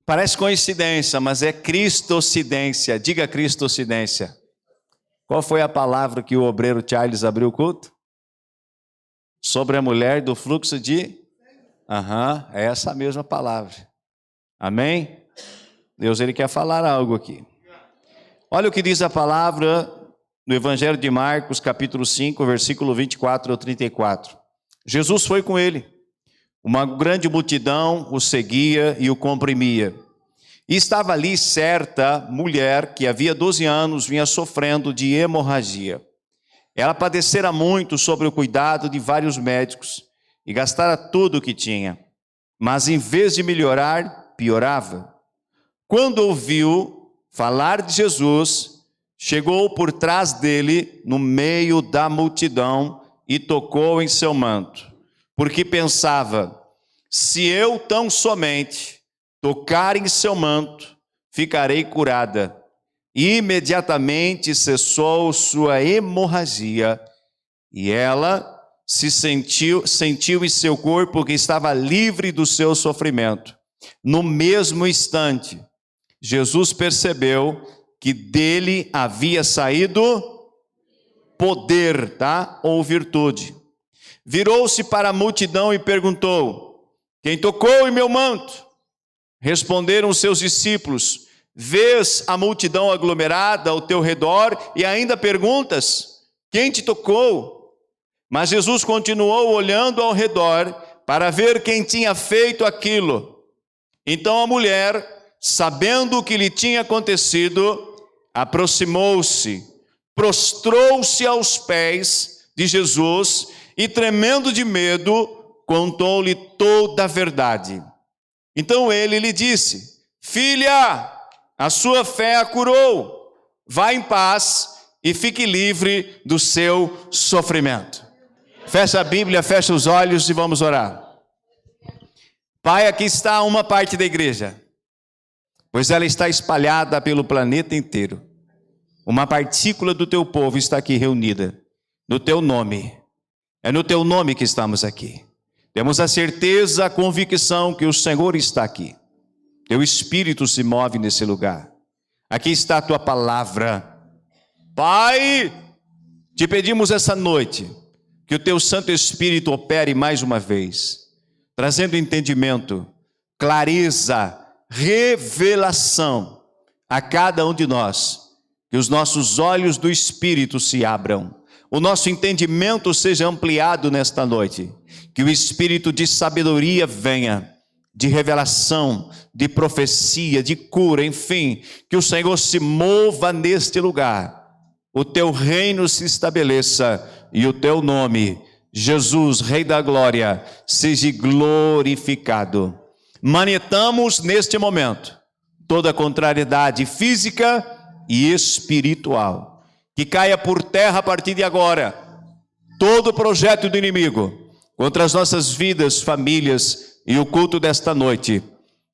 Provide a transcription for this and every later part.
Parece coincidência, mas é cristocidência. Diga cristocidência. Qual foi a palavra que o obreiro Charles abriu o culto? Sobre a mulher do fluxo de... é essa mesma palavra. Amém? Deus, Ele quer falar algo aqui. Olha o que diz a palavra no Evangelho de Marcos, capítulo 5, versículo 24 ao 34. Jesus foi com ele. Uma grande multidão o seguia e o comprimia. E estava ali certa mulher que havia 12 anos vinha sofrendo de hemorragia. Ela padecera muito sobre o cuidado de vários médicos e gastara tudo o que tinha. Mas em vez de melhorar, piorava. Quando ouviu falar de Jesus, chegou por trás dele no meio da multidão e tocou em seu manto. Porque pensava, se eu tão somente tocar em seu manto, ficarei curada. E imediatamente cessou sua hemorragia, e ela sentiu em seu corpo que estava livre do seu sofrimento. No mesmo instante, Jesus percebeu que dele havia saído poder, ou virtude. Virou-se para a multidão e perguntou, quem tocou em meu manto? Responderam os seus discípulos, vês a multidão aglomerada ao teu redor e ainda perguntas, quem te tocou? Mas Jesus continuou olhando ao redor para ver quem tinha feito aquilo. Então a mulher, sabendo o que lhe tinha acontecido, aproximou-se, prostrou-se aos pés de Jesus e, tremendo de medo, contou-lhe toda a verdade. Então ele lhe disse, filha, a sua fé a curou, vá em paz e fique livre do seu sofrimento. Fecha a Bíblia, fecha os olhos e vamos orar. Pai, aqui está uma parte da igreja, pois ela está espalhada pelo planeta inteiro. Uma partícula do teu povo está aqui reunida, no teu nome. É no teu nome que estamos aqui. Temos a certeza, a convicção que o Senhor está aqui. Teu Espírito se move nesse lugar. Aqui está a tua palavra. Pai, te pedimos essa noite que o teu Santo Espírito opere mais uma vez, trazendo entendimento, clareza, revelação a cada um de nós. Que os nossos olhos do Espírito se abram. O nosso entendimento seja ampliado nesta noite. Que o Espírito de sabedoria venha, de revelação, de profecia, de cura, enfim. Que o Senhor se mova neste lugar. O teu reino se estabeleça e o teu nome, Jesus, Rei da Glória, seja glorificado. Manetamos neste momento toda contrariedade física e espiritual. Que caia por terra a partir de agora todo projeto do inimigo contra as nossas vidas, famílias e o culto desta noite.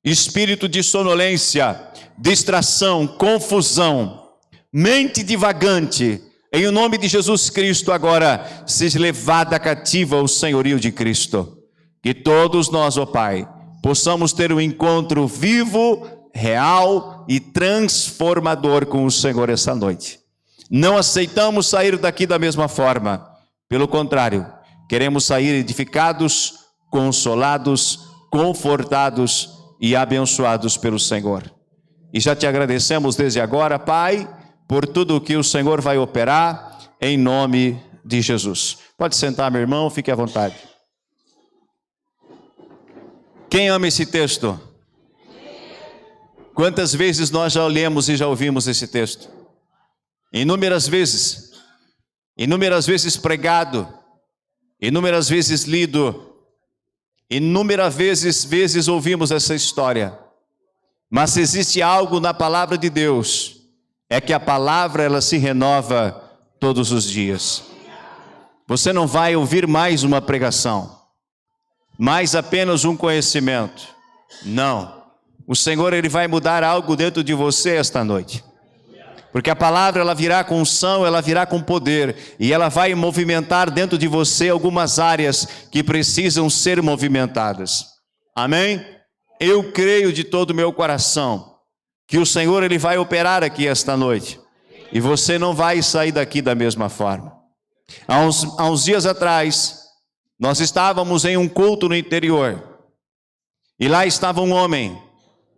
Espírito de sonolência, distração, confusão, mente divagante, em nome de Jesus Cristo agora seja levada cativa ao senhorio de Cristo. Que todos nós, ó Pai, possamos ter um encontro vivo, real e transformador com o Senhor essa noite. Não aceitamos sair daqui da mesma forma. Pelo contrário, queremos sair edificados, consolados, confortados e abençoados pelo Senhor. E já te agradecemos desde agora, Pai, por tudo o que o Senhor vai operar, em nome de Jesus. Pode sentar, meu irmão, fique à vontade. Quem ama esse texto? Quantas vezes nós já lemos e já ouvimos esse texto? Inúmeras vezes pregado, inúmeras vezes lido, inúmeras vezes ouvimos essa história. Mas se existe algo na palavra de Deus, é que a palavra ela se renova todos os dias. Você não vai ouvir mais uma pregação, mais apenas um conhecimento. Não. O Senhor ele vai mudar algo dentro de você esta noite. Porque a palavra ela virá com unção, ela virá com poder. E ela vai movimentar dentro de você algumas áreas que precisam ser movimentadas. Amém? Eu creio de todo o meu coração que o Senhor ele vai operar aqui esta noite. E você não vai sair daqui da mesma forma. Há uns dias atrás, nós estávamos em um culto no interior. E lá estava um homem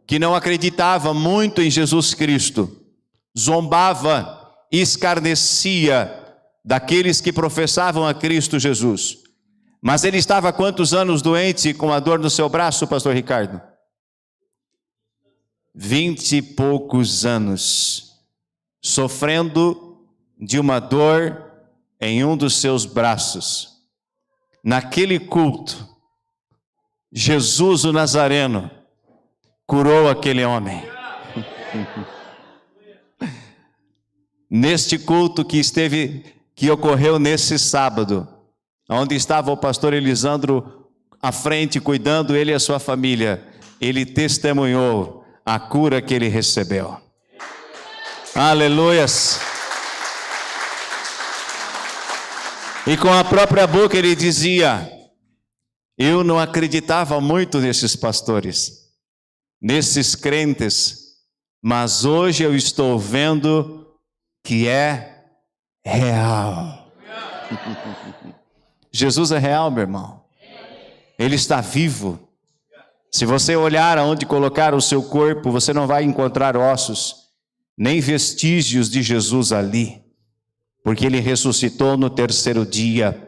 que não acreditava muito em Jesus Cristo. Zombava, escarnecia daqueles que professavam a Cristo Jesus. Mas ele estava há quantos anos doente com a dor no seu braço, pastor Ricardo? 20 e poucos anos, sofrendo de uma dor em um dos seus braços. Naquele culto, Jesus o Nazareno curou aquele homem. Neste culto que ocorreu nesse sábado, onde estava o pastor Elisandro à frente, cuidando ele e a sua família, ele testemunhou a cura que ele recebeu. Aleluias! E com a própria boca ele dizia: eu não acreditava muito nesses pastores, nesses crentes, mas hoje eu estou vendo que é real. Jesus é real, meu irmão. Ele está vivo. Se você olhar aonde colocar o seu corpo, você não vai encontrar ossos, nem vestígios de Jesus ali, porque ele ressuscitou no terceiro dia.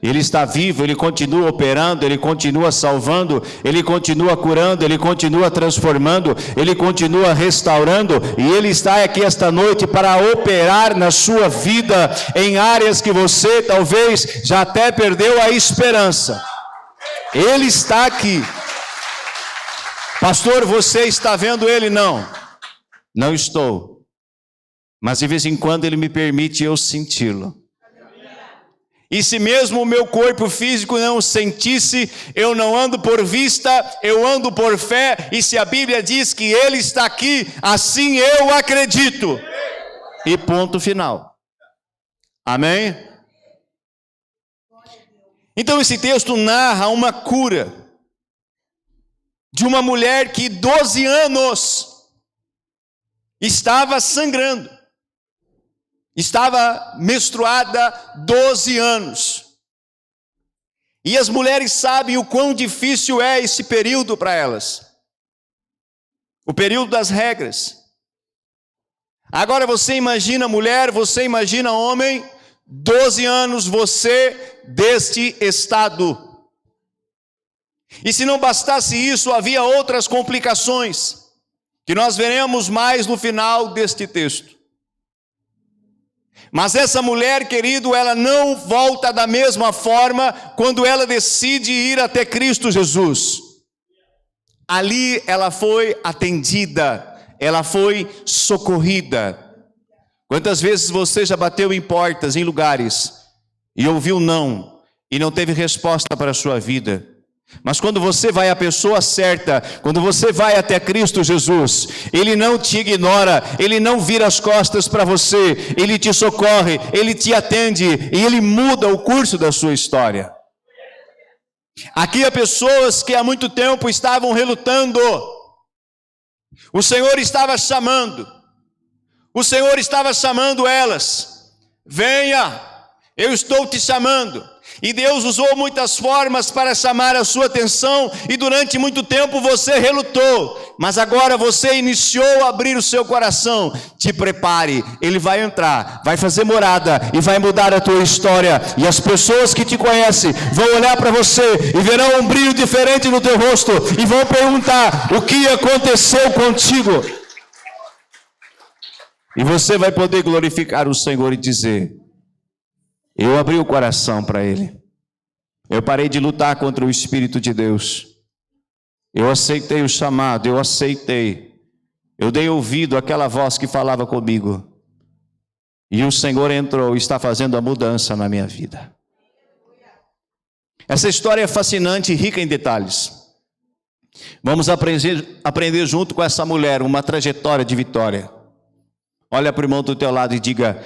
Ele está vivo, ele continua operando, ele continua salvando, ele continua curando, ele continua transformando, ele continua restaurando, e ele está aqui esta noite para operar na sua vida em áreas que você talvez já até perdeu a esperança. Ele está aqui. Pastor, você está vendo ele? Não, não estou, mas de vez em quando ele me permite eu senti-lo. E se mesmo o meu corpo físico não sentisse, eu não ando por vista, eu ando por fé, e se a Bíblia diz que ele está aqui, assim eu acredito. E ponto final. Amém? Então esse texto narra uma cura de uma mulher que 12 anos estava sangrando. Estava menstruada 12 anos. E as mulheres sabem o quão difícil é esse período para elas. O período das regras. Agora você imagina mulher, você imagina homem, 12 anos você deste estado. E se não bastasse isso, havia outras complicações, que nós veremos mais no final deste texto. Mas essa mulher, querido, ela não volta da mesma forma quando ela decide ir até Cristo Jesus. Ali ela foi atendida, ela foi socorrida. Quantas vezes você já bateu em portas, em lugares, e ouviu não, e não teve resposta para a sua vida? Mas quando você vai à pessoa certa, quando você vai até Cristo Jesus, Ele não te ignora, Ele não vira as costas para você, Ele te socorre, Ele te atende e Ele muda o curso da sua história. Aqui há pessoas que há muito tempo estavam relutando. O Senhor estava chamando, o Senhor estava chamando elas. Venha, eu estou te chamando. E Deus usou muitas formas para chamar a sua atenção, e durante muito tempo você relutou, mas agora você iniciou a abrir o seu coração. Te prepare, Ele vai entrar, vai fazer morada e vai mudar a tua história, e as pessoas que te conhecem vão olhar para você e verão um brilho diferente no teu rosto e vão perguntar: o que aconteceu contigo? E você vai poder glorificar o Senhor e dizer: eu abri o coração para Ele. Eu parei de lutar contra o Espírito de Deus. Eu aceitei o chamado, eu aceitei. Eu dei ouvido àquela voz que falava comigo. E o Senhor entrou e está fazendo a mudança na minha vida. Essa história é fascinante e rica em detalhes. Vamos aprender junto com essa mulher uma trajetória de vitória. Olha para o irmão do teu lado e diga: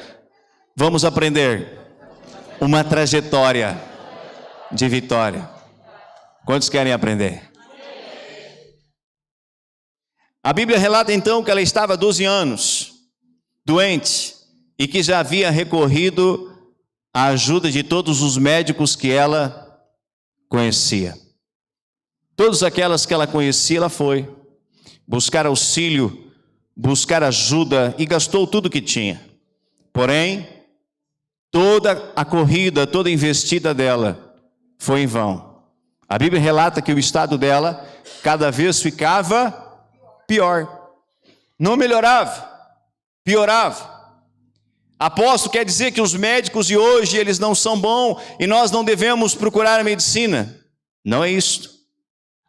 vamos aprender uma trajetória de vitória. Quantos querem aprender? A Bíblia relata então que ela estava há 12 anos, doente, e que já havia recorrido à ajuda de todos os médicos que ela conhecia. Todas aquelas que ela conhecia, ela foi buscar auxílio, buscar ajuda e gastou tudo que tinha. Porém, toda a corrida, toda a investida dela foi em vão. A Bíblia relata que o estado dela cada vez ficava pior. Não melhorava, piorava. Apóstolo, quer dizer que os médicos de hoje, eles não são bons e nós não devemos procurar a medicina. Não é isso.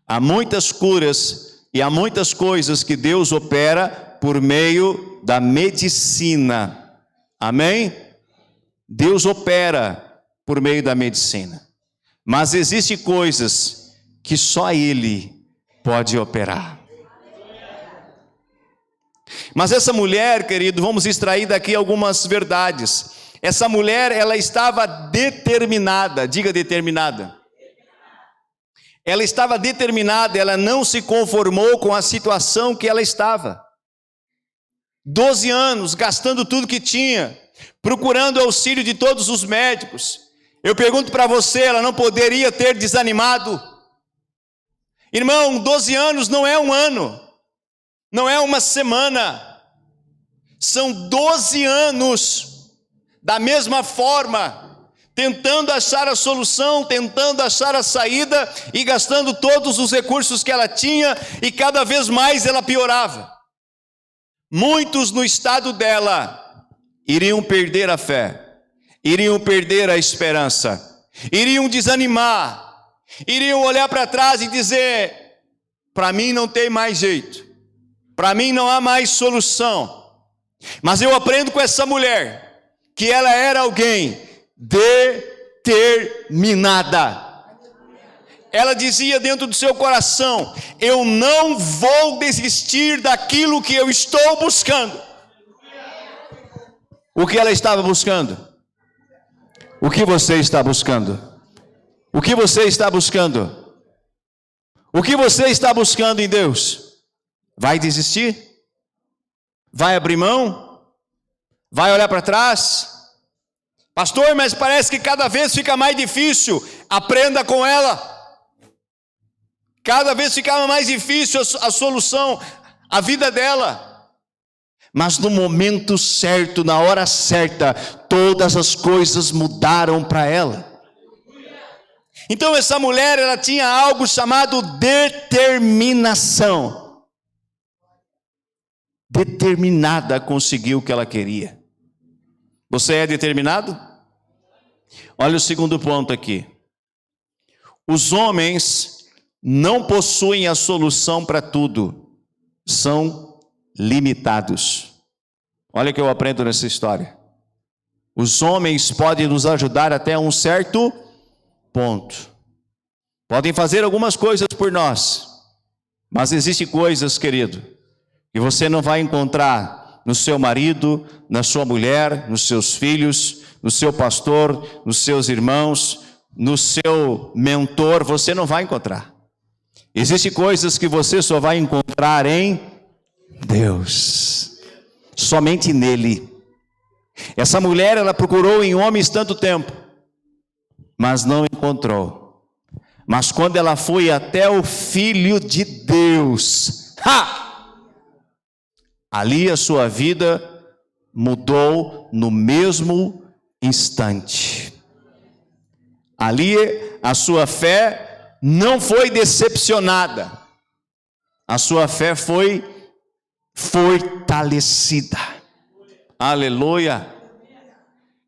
Há muitas curas e há muitas coisas que Deus opera por meio da medicina. Amém? Deus opera por meio da medicina. Mas existem coisas que só Ele pode operar. Mas essa mulher, querido, vamos extrair daqui algumas verdades. Essa mulher, ela estava determinada, diga determinada. Ela estava determinada, ela não se conformou com a situação que ela estava. 12 anos, gastando tudo que tinha, procurando auxílio de todos os médicos. Eu pergunto para você, ela não poderia ter desanimado? Irmão, 12 anos não é um ano, não é uma semana, são 12 anos, da mesma forma, tentando achar a solução, tentando achar a saída e gastando todos os recursos que ela tinha e cada vez mais ela piorava. Muitos no estado dela iriam perder a fé, iriam perder a esperança, iriam desanimar, iriam olhar para trás e dizer: para mim não tem mais jeito, para mim não há mais solução. Mas eu aprendo com essa mulher que ela era alguém determinada. Ela dizia dentro do seu coração: eu não vou desistir daquilo que eu estou buscando. O que ela estava buscando? O que você está buscando? O que você está buscando? O que você está buscando em Deus? Vai desistir? Vai abrir mão? Vai olhar para trás? Pastor, mas parece que cada vez fica mais difícil. Aprenda com ela. Cada vez ficava mais difícil a solução, a vida dela. Mas no momento certo, na hora certa, todas as coisas mudaram para ela. Então essa mulher, ela tinha algo chamado determinação. Determinada a conseguir o que ela queria. Você é determinado? Olha o segundo ponto aqui. Os homens não possuem a solução para tudo. São limitados. Olha o que eu aprendo nessa história. Os homens podem nos ajudar até um certo ponto. Podem fazer algumas coisas por nós. Mas existem coisas, querido, que você não vai encontrar no seu marido, na sua mulher, nos seus filhos, no seu pastor, nos seus irmãos, no seu mentor, você não vai encontrar. Existem coisas que você só vai encontrar em Deus, somente nele. Essa mulher, ela procurou em homens tanto tempo, mas não encontrou. Mas quando ela foi até o Filho de Deus, ali a sua vida mudou no mesmo instante. Ali a sua fé não foi decepcionada, a sua fé foi fortalecida. Aleluia.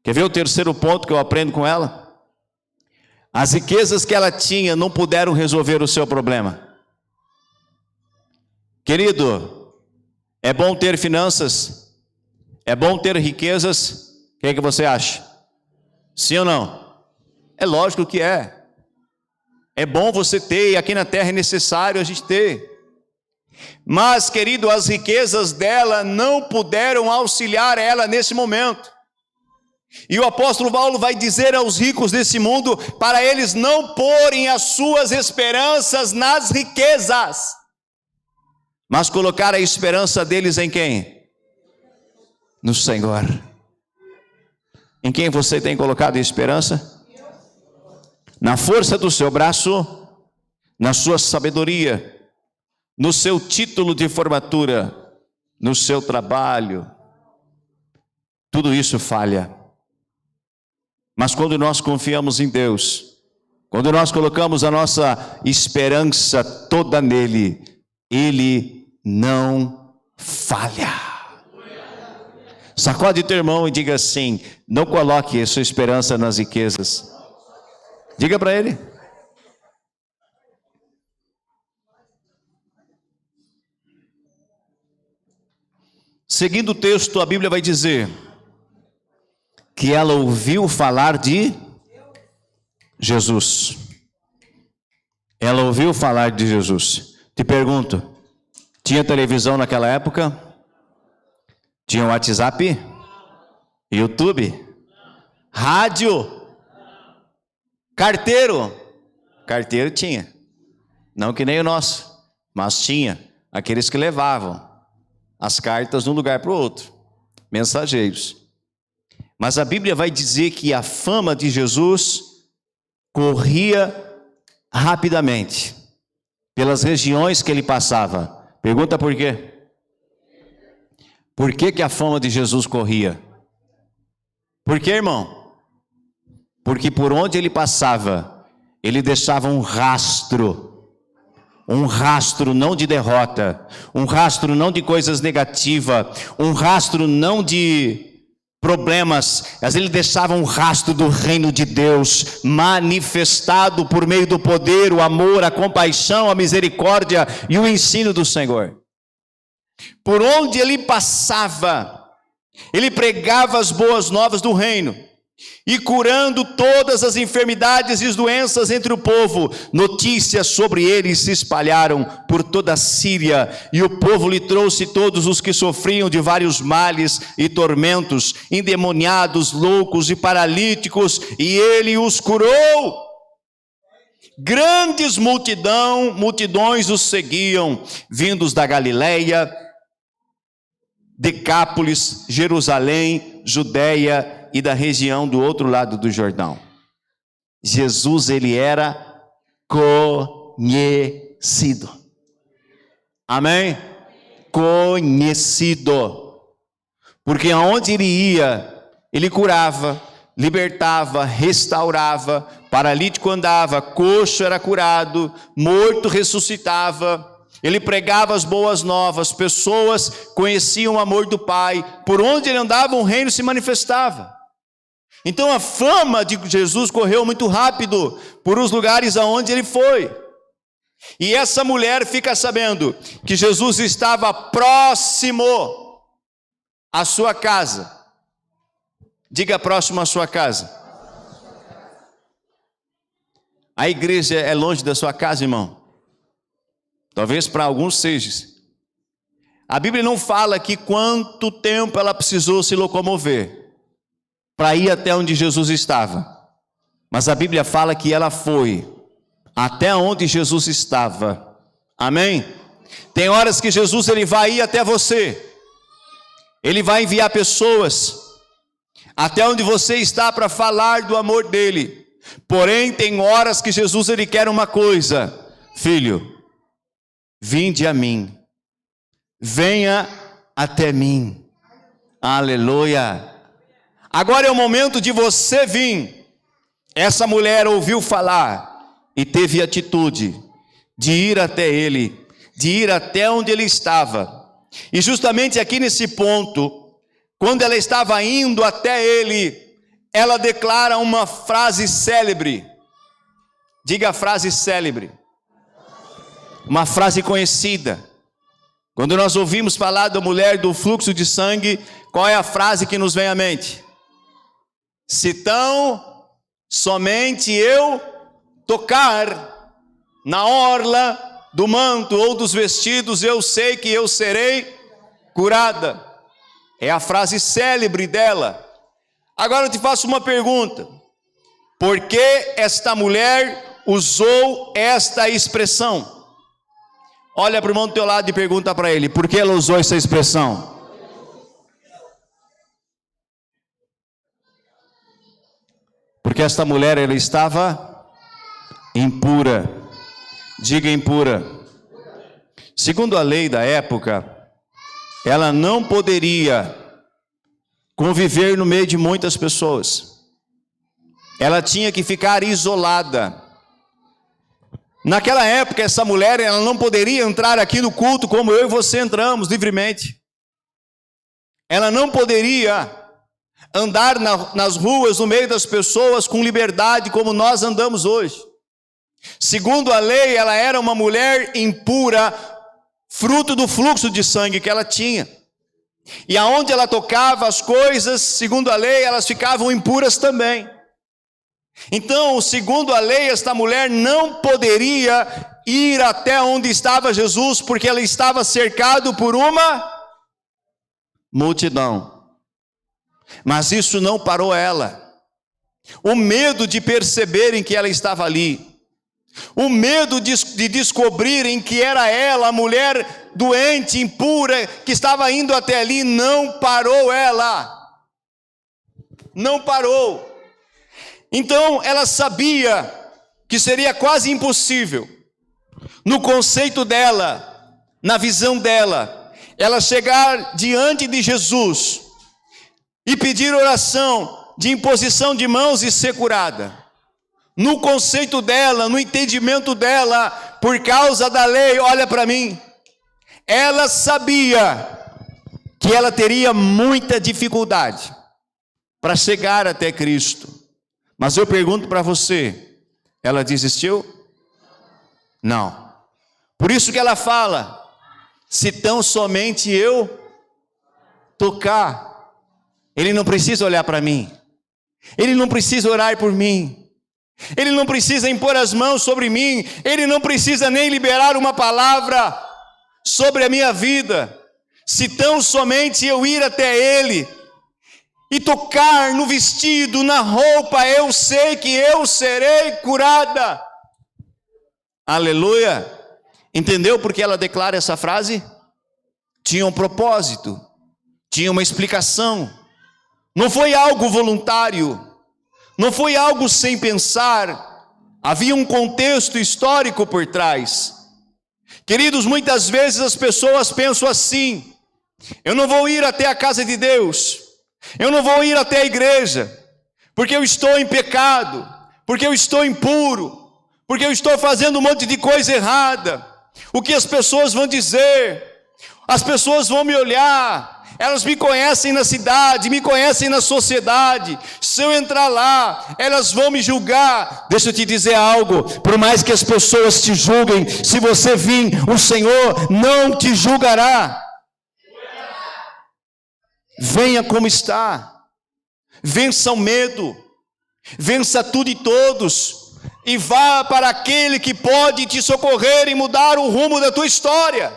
Quer ver o terceiro ponto que eu aprendo com ela? As riquezas que ela tinha não puderam resolver o seu problema. Querido, é bom ter finanças, é bom ter riquezas. O que você acha? Sim ou não? É lógico que é. É bom você ter, e aqui na terra é necessário a gente ter. Mas, querido, as riquezas dela não puderam auxiliar ela nesse momento. E o apóstolo Paulo vai dizer aos ricos desse mundo, para eles não porem as suas esperanças nas riquezas, mas colocaram a esperança deles em quem? No Senhor. Em quem você tem colocado a esperança? Na força do seu braço, na sua sabedoria, no seu título de formatura, no seu trabalho. Tudo isso falha. Mas quando nós confiamos em Deus, quando nós colocamos a nossa esperança toda nele, Ele não falha. Sacode teu irmão e diga assim: não coloque a sua esperança nas riquezas. Diga para ele. Seguindo o texto, a Bíblia vai dizer que ela ouviu falar de Jesus. Ela ouviu falar de Jesus. Te pergunto, tinha televisão naquela época? Tinha WhatsApp? YouTube? Rádio? Carteiro? Carteiro tinha. Não que nem o nosso, mas tinha. Aqueles que levavam as cartas de um lugar para o outro. Mensageiros. Mas a Bíblia vai dizer que a fama de Jesus corria rapidamente pelas regiões que ele passava. Pergunta por quê? Por que a fama de Jesus corria? Por quê, irmão? Porque por onde ele passava, ele deixava um rastro não de derrota, um rastro não de coisas negativas, um rastro não de problemas, mas ele deixava um rastro do reino de Deus, manifestado por meio do poder, o amor, a compaixão, a misericórdia e o ensino do Senhor. Por onde ele passava, ele pregava as boas novas do reino, e curando todas as enfermidades e as doenças entre o povo, notícias sobre ele se espalharam por toda a Síria, e o povo lhe trouxe todos os que sofriam de vários males e tormentos, endemoniados, loucos e paralíticos, e ele os curou. Grandes multidões os seguiam, vindos da Galileia, Decápolis, Jerusalém, Judeia e da região do outro lado do Jordão. Jesus, ele era conhecido. Amém? Conhecido. Porque aonde ele ia, ele curava, libertava, restaurava, paralítico andava, coxo era curado, morto ressuscitava. Ele pregava as boas novas, pessoas conheciam o amor do Pai, por onde ele andava o reino se manifestava. Então a fama de Jesus correu muito rápido por os lugares aonde ele foi. E essa mulher fica sabendo que Jesus estava próximo à sua casa. Diga próximo à sua casa. A igreja é longe da sua casa, irmão? Talvez para alguns seja. A Bíblia não fala aqui quanto tempo ela precisou se locomover para ir até onde Jesus estava. Mas a Bíblia fala que ela foi até onde Jesus estava. Amém? Tem horas que Jesus ele vai ir até você. Ele vai enviar pessoas até onde você está para falar do amor dele. Porém, tem horas que Jesus ele quer uma coisa: filho, vinde a mim, venha até mim. Aleluia. Agora é o momento de você vir. Essa mulher ouviu falar e teve atitude de ir até ele, de ir até onde ele estava. E justamente aqui nesse ponto, quando ela estava indo até ele, ela declara uma frase célebre. Diga a frase célebre. Uma frase conhecida. Quando nós ouvimos falar da mulher do fluxo de sangue, qual é a frase que nos vem à mente? Se tão somente eu tocar na orla do manto ou dos vestidos, eu sei que eu serei curada. É a frase célebre dela. Agora eu te faço uma pergunta: por que esta mulher usou esta expressão? Olha para o irmão do teu lado e pergunta para ele, por que ela usou essa expressão? Porque esta mulher, ela estava impura. Diga impura. Segundo a lei da época, ela não poderia conviver no meio de muitas pessoas. Ela tinha que ficar isolada. Naquela época, essa mulher, ela não poderia entrar aqui no culto como eu e você entramos livremente. Ela não poderia andar nas ruas, no meio das pessoas, com liberdade, como nós andamos hoje. Segundo a lei, ela era uma mulher impura, fruto do fluxo de sangue que ela tinha. E aonde ela tocava as coisas, segundo a lei, elas ficavam impuras também. Então, segundo a lei, esta mulher não poderia ir até onde estava Jesus, porque ela estava cercada por uma multidão. Mas isso não parou ela. O medo de perceberem que ela estava ali, o medo de descobrirem que era ela, a mulher doente, impura, que estava indo até ali, não parou ela. Não parou. Então ela sabia que seria quase impossível, no conceito dela, na visão dela, ela chegar diante de Jesus e pedir oração de imposição de mãos e ser curada. No conceito dela, no entendimento dela, por causa da lei, olha para mim, ela sabia que ela teria muita dificuldade para chegar até Cristo. Mas eu pergunto para você, ela desistiu? Não. Por isso que ela fala, se tão somente eu tocar, ele não precisa olhar para mim, ele não precisa orar por mim, ele não precisa impor as mãos sobre mim, ele não precisa nem liberar uma palavra sobre a minha vida. Se tão somente eu ir até ele e tocar no vestido, na roupa, eu sei que eu serei curada. Aleluia. Entendeu por que ela declara essa frase? Tinha um propósito, tinha uma explicação. Não foi algo voluntário, não foi algo sem pensar, havia um contexto histórico por trás. Queridos, muitas vezes as pessoas pensam assim, eu não vou ir até a casa de Deus, eu não vou ir até a igreja, porque eu estou em pecado, porque eu estou impuro, porque eu estou fazendo um monte de coisa errada. O que as pessoas vão dizer? As pessoas vão me olhar, elas me conhecem na cidade, me conhecem na sociedade. Se eu entrar lá, elas vão me julgar. Deixa eu te dizer algo, por mais que as pessoas te julguem, se você vir, o Senhor não te julgará. Venha como está, vença o medo, vença tudo e todos, e vá para aquele que pode te socorrer e mudar o rumo da tua história.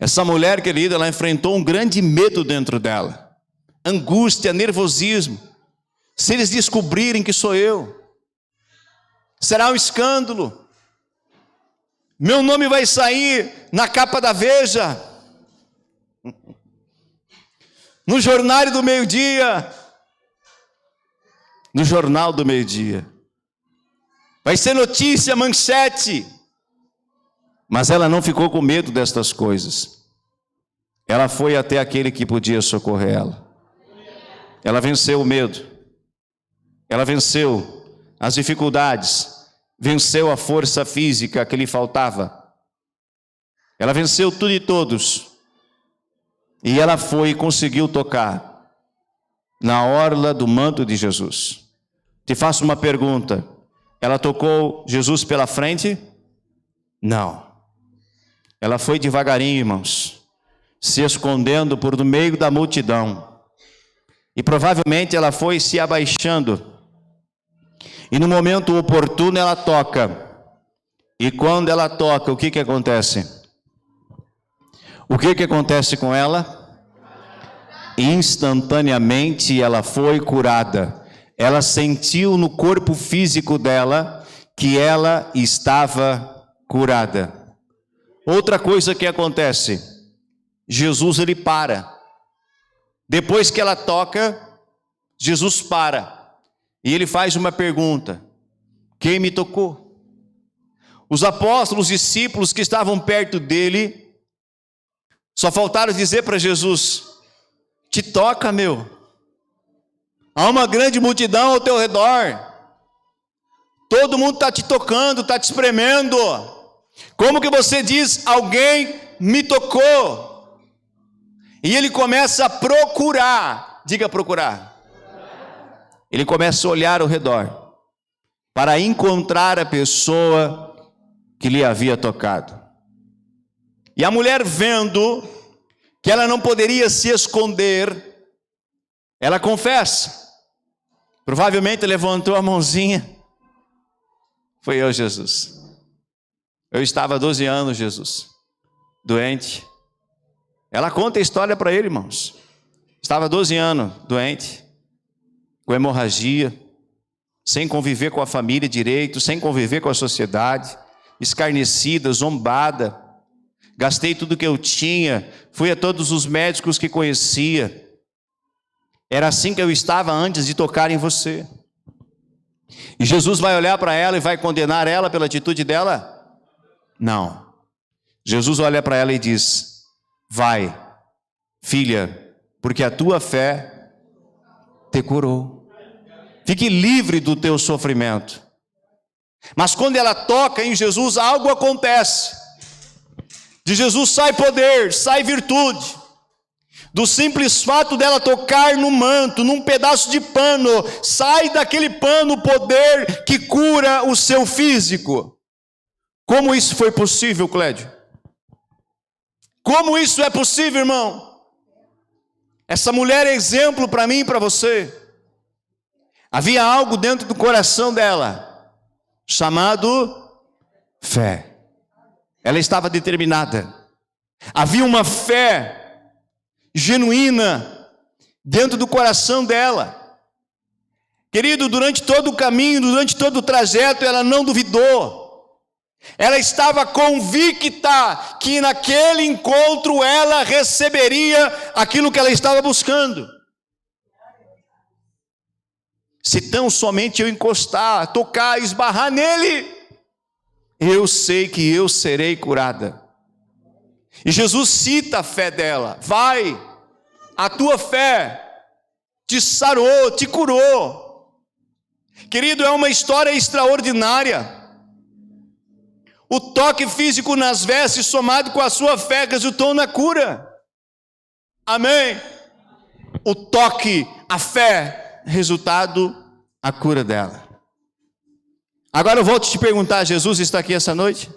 Essa mulher, querida, ela enfrentou um grande medo dentro dela, angústia, nervosismo. Se eles descobrirem que sou eu, será um escândalo, meu nome vai sair na capa da Veja, no Jornal do Meio-Dia, no Jornal do Meio-Dia, vai ser notícia, manchete. Mas ela não ficou com medo destas coisas. Ela foi até aquele que podia socorrer ela. Ela venceu o medo. Ela venceu as dificuldades. Venceu a força física que lhe faltava. Ela venceu tudo e todos. E ela foi e conseguiu tocar na orla do manto de Jesus. Te faço uma pergunta. Ela tocou Jesus pela frente? Não. Ela foi devagarinho, irmãos, se escondendo por no meio da multidão. E provavelmente ela foi se abaixando. E no momento oportuno ela toca. E quando ela toca, o que acontece? O que acontece com ela? Instantaneamente ela foi curada. Ela sentiu no corpo físico dela que ela estava curada. Outra coisa que acontece, Jesus ele para. Depois que ela toca, Jesus para. E ele faz uma pergunta: quem me tocou? Os apóstolos, os discípulos que estavam perto dele, só faltaram dizer para Jesus: te toca, meu. Há uma grande multidão ao teu redor. Todo mundo está te tocando, está te espremendo. Como que você diz, alguém me tocou? E ele começa a procurar. Diga procurar. Ele começa a olhar ao redor para encontrar a pessoa que lhe havia tocado. E a mulher, vendo que ela não poderia se esconder, ela confessa. Provavelmente levantou a mãozinha. Foi eu, Jesus. Eu estava há 12 anos, Jesus, doente. Ela conta a história para ele, irmãos. Estava há 12 anos doente, com hemorragia, sem conviver com a família direito, sem conviver com a sociedade, escarnecida, zombada. Gastei tudo que eu tinha, fui a todos os médicos que conhecia. Era assim que eu estava antes de tocar em você. E Jesus vai olhar para ela e vai condenar ela pela atitude dela? Não. Jesus olha para ela e diz: vai, filha, porque a tua fé te curou. Fique livre do teu sofrimento. Mas quando ela toca em Jesus, algo acontece. De Jesus sai poder, sai virtude. Do simples fato dela tocar no manto, num pedaço de pano, sai daquele pano o poder que cura o seu físico. Como isso foi possível, Clédio? Como isso é possível, irmão? Essa mulher é exemplo para mim e para você. Havia algo dentro do coração dela, chamado fé. Ela estava determinada. Havia uma fé genuína dentro do coração dela. Querido, durante todo o caminho, durante todo o trajeto, ela não duvidou. Ela estava convicta que naquele encontro ela receberia aquilo que ela estava buscando. Se tão somente eu encostar, tocar, esbarrar nele, eu sei que eu serei curada. E Jesus cita a fé dela: vai, a tua fé te sarou, te curou. Querido, é uma história extraordinária. O toque físico nas vestes, somado com a sua fé, resultou na cura. Amém? O toque, a fé, resultado, a cura dela. Agora eu volto a te perguntar: Jesus está aqui essa noite?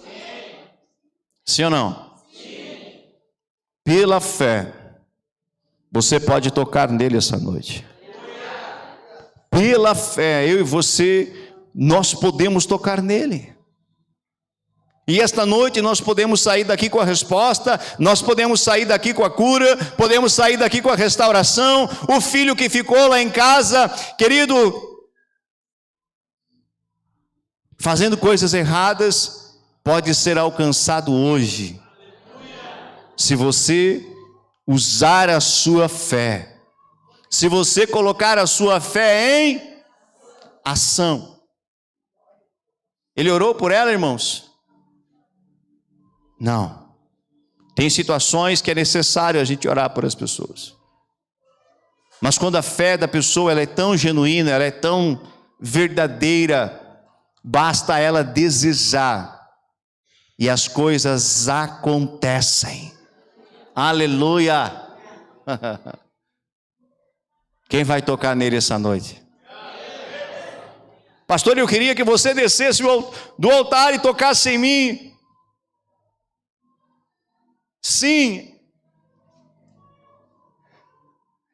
Sim. Sim ou não? Sim. Pela fé, você pode tocar nele essa noite. Pela fé, eu e você, nós podemos tocar nele. E esta noite nós podemos sair daqui com a resposta, nós podemos sair daqui com a cura, podemos sair daqui com a restauração. O filho que ficou lá em casa, querido, fazendo coisas erradas, pode ser alcançado hoje, se você usar a sua fé, se você colocar a sua fé em ação. Ele orou por ela, irmãos? Não. Tem situações que é necessário a gente orar por as pessoas. Mas quando a fé da pessoa ela é tão genuína, ela é tão verdadeira, basta ela desejar e as coisas acontecem. Aleluia! Quem vai tocar nele essa noite? Pastor, eu queria que você descesse do altar e tocasse em mim. Sim,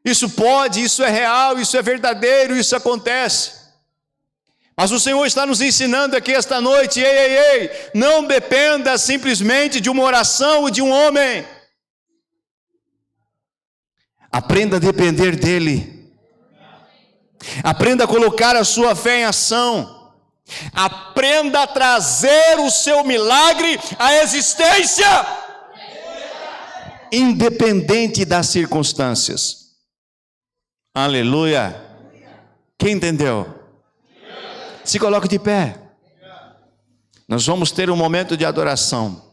isso pode, isso é real, isso é verdadeiro, isso acontece. Mas o Senhor está nos ensinando aqui esta noite: ei, não dependa simplesmente de uma oração ou de um homem. Aprenda a depender dele. Aprenda a colocar a sua fé em ação. Aprenda a trazer o seu milagre à existência, independente das circunstâncias. Aleluia. Quem entendeu? Se coloque de pé. Nós vamos ter um momento de adoração.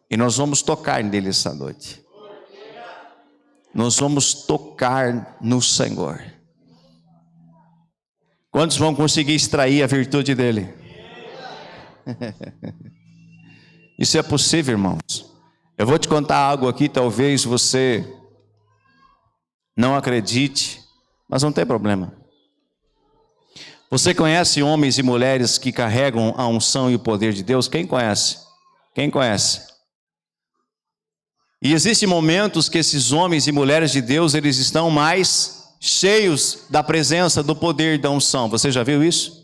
E nós vamos tocar nele essa noite. Nós vamos tocar no Senhor. Quantos vão conseguir extrair a virtude dele? Isso é possível, irmãos. Eu vou te contar algo aqui, talvez você não acredite, mas não tem problema. Você conhece homens e mulheres que carregam a unção e o poder de Deus? Quem conhece? Quem conhece? E existem momentos que esses homens e mulheres de Deus, eles estão mais cheios da presença, do poder, da unção. Você já viu isso?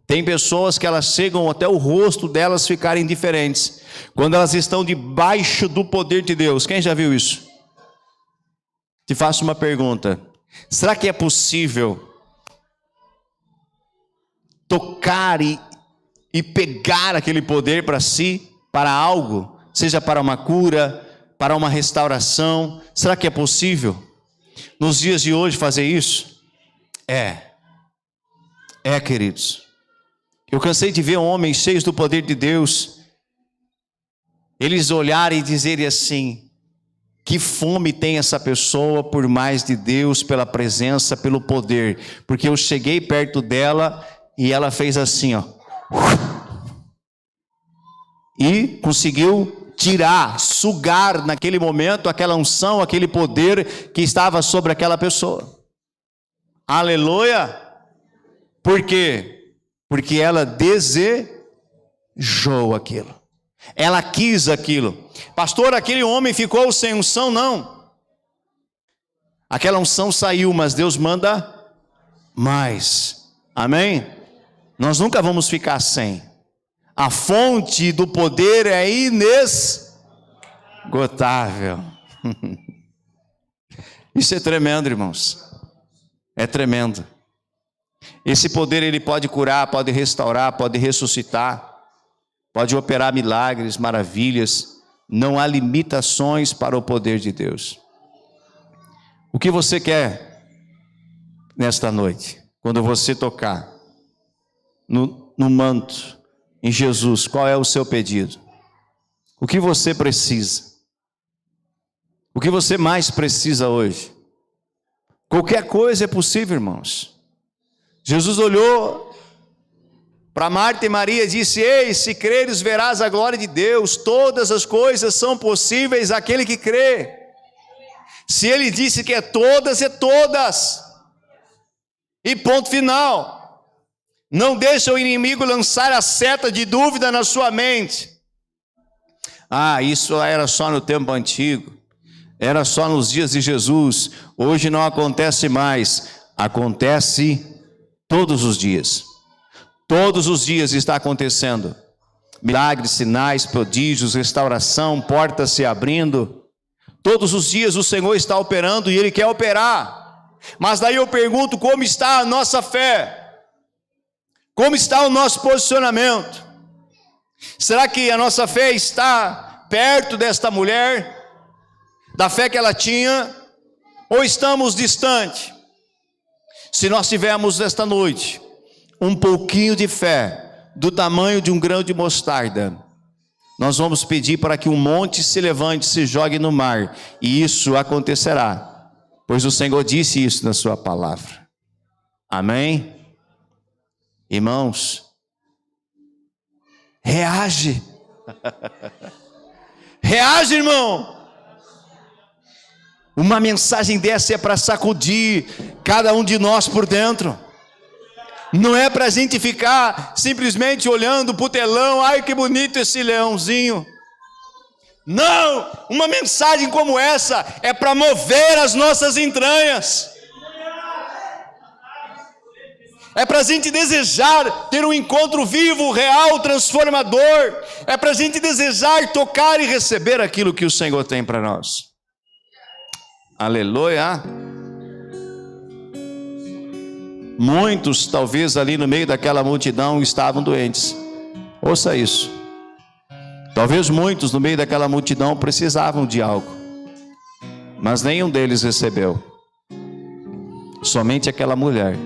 Tem pessoas que elas chegam até o rosto delas ficarem diferentes, quando elas estão debaixo do poder de Deus. Quem já viu isso? Te faço uma pergunta. Será que é possível tocar e pegar aquele poder para si, para algo, seja para uma cura, para uma restauração? Será que é possível nos dias de hoje fazer isso? Queridos. Eu cansei de ver homens cheios do poder de Deus, eles olharem e dizerem assim: que fome tem essa pessoa por mais de Deus, pela presença, pelo poder, porque eu cheguei perto dela e ela fez assim, ó, e conseguiu tirar, sugar naquele momento aquela unção, aquele poder que estava sobre aquela pessoa. Aleluia! Por quê? Porque ela desejou aquilo, ela quis aquilo. Pastor, aquele homem ficou sem unção? Não, aquela unção saiu, mas Deus manda mais. Amém? Nós nunca vamos ficar sem. A fonte do poder é inesgotável. Isso é tremendo, irmãos. É tremendo. Esse poder, ele pode curar, pode restaurar, pode ressuscitar, pode operar milagres, maravilhas. Não há limitações para o poder de Deus. O que você quer nesta noite? Quando você tocar no manto, em Jesus, qual é o seu pedido? O que você precisa? O que você mais precisa hoje? Qualquer coisa é possível, irmãos. Jesus olhou para Marta e Maria e disse: ei, se creres verás a glória de Deus, todas as coisas são possíveis àquele que crê. Se ele disse que é todas, é todas. E ponto final. Não deixa o inimigo lançar a seta de dúvida na sua mente. Ah, isso era só no tempo antigo, era só nos dias de Jesus. Hoje não acontece mais. Acontece todos os dias. Todos os dias está acontecendo. Milagres, sinais, prodígios, restauração, portas se abrindo. Todos os dias o Senhor está operando e Ele quer operar. Mas daí eu pergunto, como está a nossa fé? Como está o nosso posicionamento? Será que a nossa fé está perto desta mulher, da fé que ela tinha, ou estamos distante? Se nós tivermos esta noite um pouquinho de fé, do tamanho de um grão de mostarda, nós vamos pedir para que um monte se levante, se jogue no mar, e isso acontecerá, pois o Senhor disse isso na sua palavra. Amém? Irmãos, reage. Reage, irmão. Uma mensagem dessa é para sacudir cada um de nós por dentro. Não é para a gente ficar simplesmente olhando para o telão. Ai, que bonito esse leãozinho. Não, uma mensagem como essa é para mover as nossas entranhas. É para a gente desejar ter um encontro vivo, real, transformador. É para a gente desejar tocar e receber aquilo que o Senhor tem para nós. Aleluia. Muitos, talvez ali no meio daquela multidão, estavam doentes. Ouça isso. Talvez muitos no meio daquela multidão precisavam de algo, mas nenhum deles recebeu. Somente aquela mulher.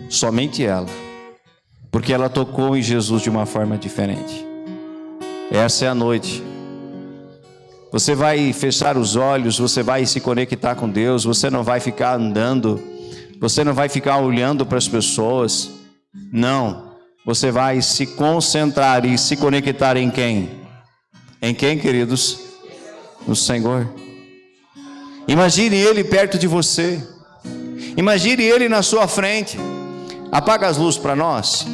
Somente ela. Porque ela tocou em Jesus de uma forma diferente. Essa é a noite. Você vai fechar os olhos, você vai se conectar com Deus, você não vai ficar andando, você não vai ficar olhando para as pessoas. Não. Você vai se concentrar e se conectar em quem? Em quem, queridos? No Senhor. Imagine Ele perto de você. Imagine Ele na sua frente. Apaga as luzes para nós.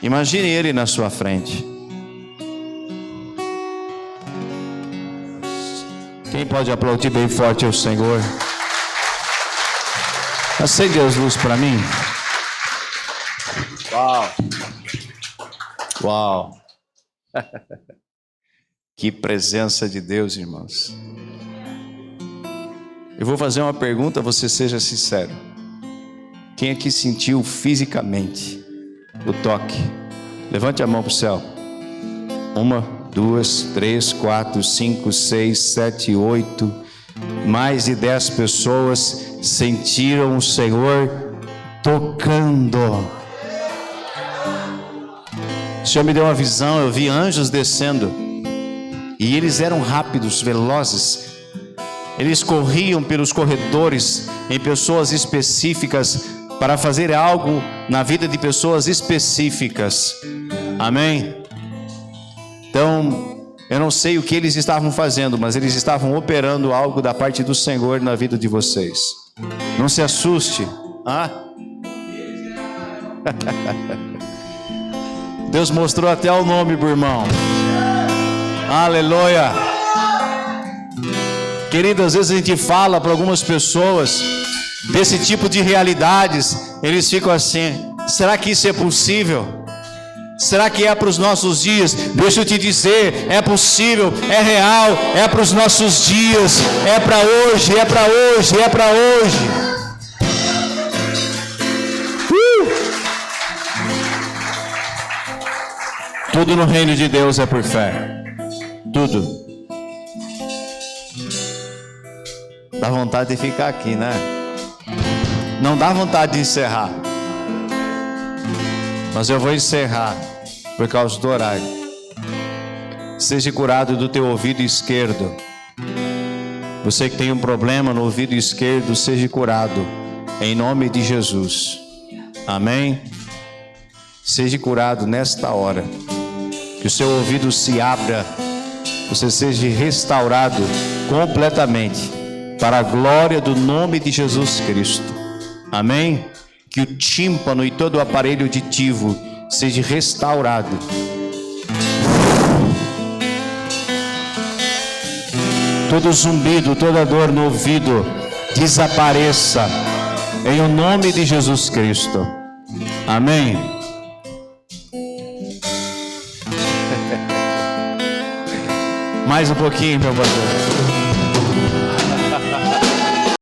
Imagine Ele na sua frente. Quem pode aplaudir bem forte ao Senhor? Acende as luzes para mim. Uau! Uau! Que presença de Deus, irmãos. Eu vou fazer uma pergunta, você seja sincero. Quem aqui sentiu fisicamente o toque? Levante a mão para o céu. 1, 2, 3, 4, 5, 6, 7, 8. Mais de 10 pessoas sentiram o Senhor tocando. O Senhor me deu uma visão, eu vi anjos descendo. E eles eram rápidos, velozes. Eles corriam pelos corredores em pessoas específicas para fazer algo na vida de pessoas específicas. Amém? Então, eu não sei o que eles estavam fazendo, mas eles estavam operando algo da parte do Senhor na vida de vocês. Não se assuste. Deus mostrou até o nome pro irmão. Aleluia. Querido, às vezes a gente fala para algumas pessoas desse tipo de realidades, eles ficam assim: será que isso é possível? Será que é para os nossos dias? Deixa eu te dizer, é possível, é real, é para os nossos dias, é para hoje, é para hoje, é para hoje. Tudo no reino de Deus é por fé. Tudo. Dá vontade de ficar aqui, né? Não dá vontade de encerrar. Mas eu vou encerrar por causa do horário. Seja curado do teu ouvido esquerdo. Você que tem um problema no ouvido esquerdo, seja curado em nome de Jesus. Amém? Seja curado nesta hora. Que o seu ouvido se abra. Você seja restaurado completamente para a glória do nome de Jesus Cristo. Amém? Que o tímpano e todo o aparelho auditivo seja restaurado. Todo zumbido, toda dor no ouvido desapareça em o nome de Jesus Cristo. Amém? Mais um pouquinho, meu pastor.